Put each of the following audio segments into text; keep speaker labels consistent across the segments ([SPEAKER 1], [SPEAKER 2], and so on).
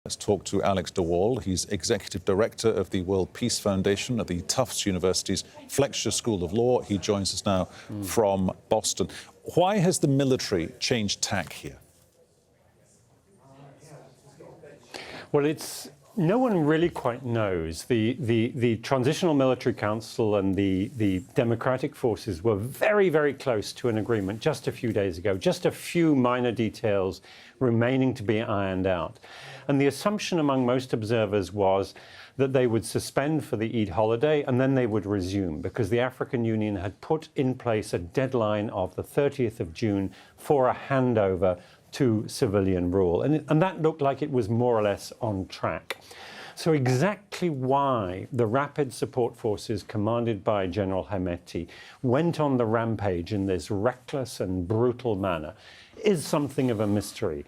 [SPEAKER 1] Let's talk to Alex de Waal. He's Executive Director of the World Peace Foundation at the Tufts University's Fletcher School of Law. He joins us now from Boston. Why has the military changed tack here?
[SPEAKER 2] Well, no one really quite knows. The Transitional Military Council and the democratic forces were very, very close to an agreement just a few days ago, just a few minor details remaining to be ironed out. And the assumption among most observers was that they would suspend for the Eid holiday and then they would resume, because the African Union had put in place a deadline of the 30th of June for a handover to civilian rule. And that looked like it was more or less on track. So exactly why the Rapid Support Forces, commanded by General Hemeti, went on the rampage in this reckless and brutal manner is something of a mystery.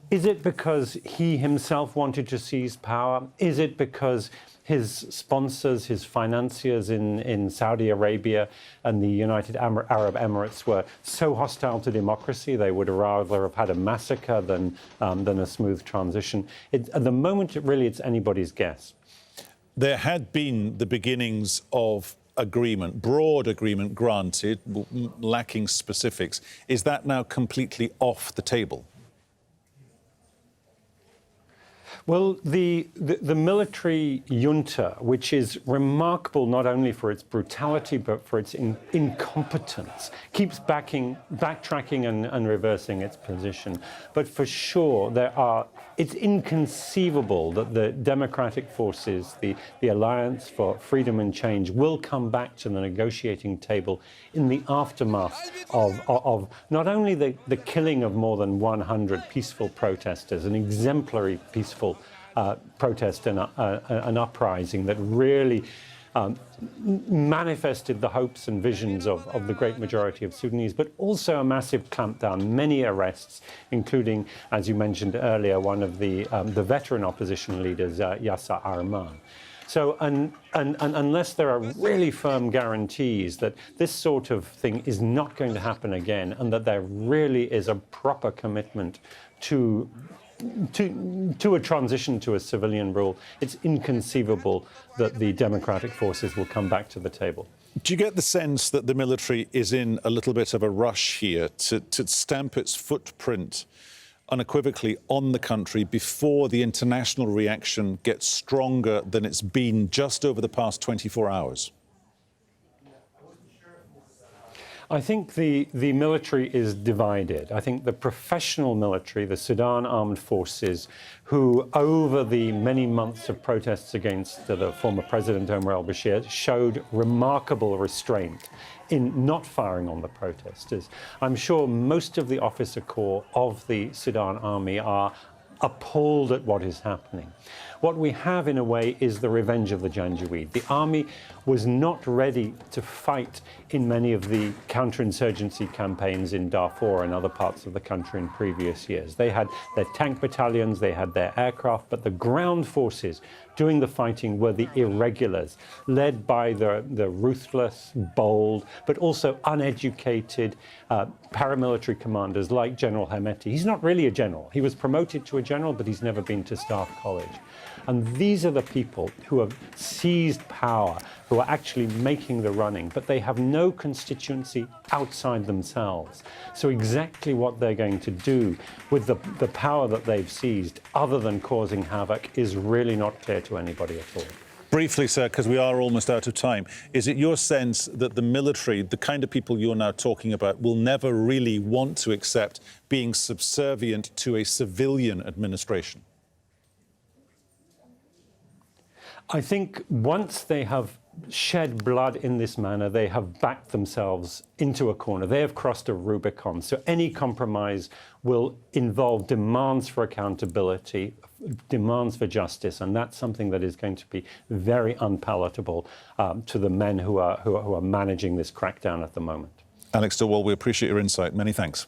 [SPEAKER 2] Is it because he himself wanted to seize power? Is it because his sponsors, his financiers in Saudi Arabia and the United Arab Emirates were so hostile to democracy they would rather have had a massacre than a smooth transition? At the moment, it's anybody's guess.
[SPEAKER 1] There had been the beginnings of agreement, broad agreement granted, lacking specifics. Is that now completely off the table?
[SPEAKER 2] Well, the military junta, which is remarkable not only for its brutality but for its incompetence, keeps backtracking and reversing its position. But for sure, it's inconceivable that the democratic forces, the Alliance for Freedom and Change, will come back to the negotiating table in the aftermath of not only the killing of more than 100 peaceful protesters, an exemplary peaceful protest and an uprising that really manifested the hopes and visions of the great majority of Sudanese, but also a massive clampdown, many arrests, including, as you mentioned earlier, one of the veteran opposition leaders, Yasser Arman. So unless there are really firm guarantees that this sort of thing is not going to happen again and that there really is a proper commitment to a transition to a civilian rule, it's inconceivable that the democratic forces will come back to the table.
[SPEAKER 1] Do you get the sense that the military is in a little bit of a rush here to stamp its footprint unequivocally on the country before the international reaction gets stronger than it's been just over the past 24 hours?
[SPEAKER 2] I think the military is divided. I think the professional military, the Sudan Armed Forces, who over the many months of protests against the former President Omar al-Bashir showed remarkable restraint in not firing on the protesters. I'm sure most of the officer corps of the Sudan Army are appalled at what is happening. What we have, in a way, is the revenge of the Janjaweed. The army was not ready to fight in many of the counterinsurgency campaigns in Darfur and other parts of the country in previous years. They had their tank battalions, they had their aircraft, but the ground forces doing the fighting were the irregulars, led by the ruthless, bold, but also uneducated paramilitary commanders like General Hemeti. He's not really a general. He was promoted to a general, but he's never been to staff college. And these are the people who have seized power, who are actually making the running, but they have no constituency outside themselves. So exactly what they're going to do with the power that they've seized, other than causing havoc, is really not clear to anybody at all.
[SPEAKER 1] Briefly, sir, because we are almost out of time, is it your sense that the military, the kind of people you're now talking about, will never really want to accept being subservient to a civilian administration?
[SPEAKER 2] I think once they have shed blood in this manner, they have backed themselves into a corner. They have crossed a Rubicon. So any compromise will involve demands for accountability, demands for justice, and that's something that is going to be very unpalatable to the men who are managing this crackdown at the moment.
[SPEAKER 1] Alex de Waal, we appreciate your insight. Many thanks.